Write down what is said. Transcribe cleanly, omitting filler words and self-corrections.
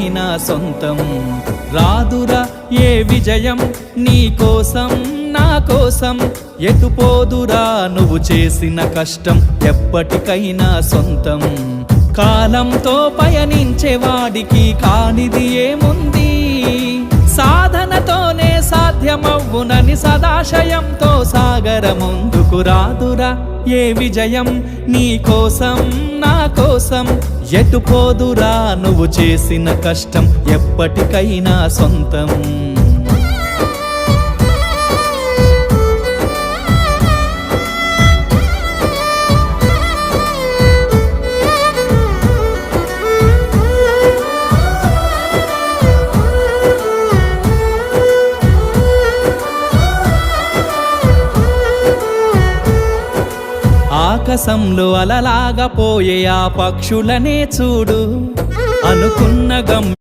ఎప్పటికైనా సొంతం. రాదురా ఏ విజయం నీ కోసం నా కోసం, ఎటుపోదురా నువ్వు చేసిన కష్టం ఎప్పటికైనా సొంతం. కాలంతో పయనించేవాడికి కానిది ఏముంది, సాధనతోనే సాధ్యమవ్వునని సదాశయంతో సాగర ముందుకు. రాదురా ఏ విజయం నీ కోసం నా కోసం, ఎటుపోదురా నువ్వు చేసిన కష్టం ఎప్పటికైనా సొంతం. ఆకాశంలో అలలాగా పోయే ఆ పక్షులనే చూడు, అనుకున్న గమ్యం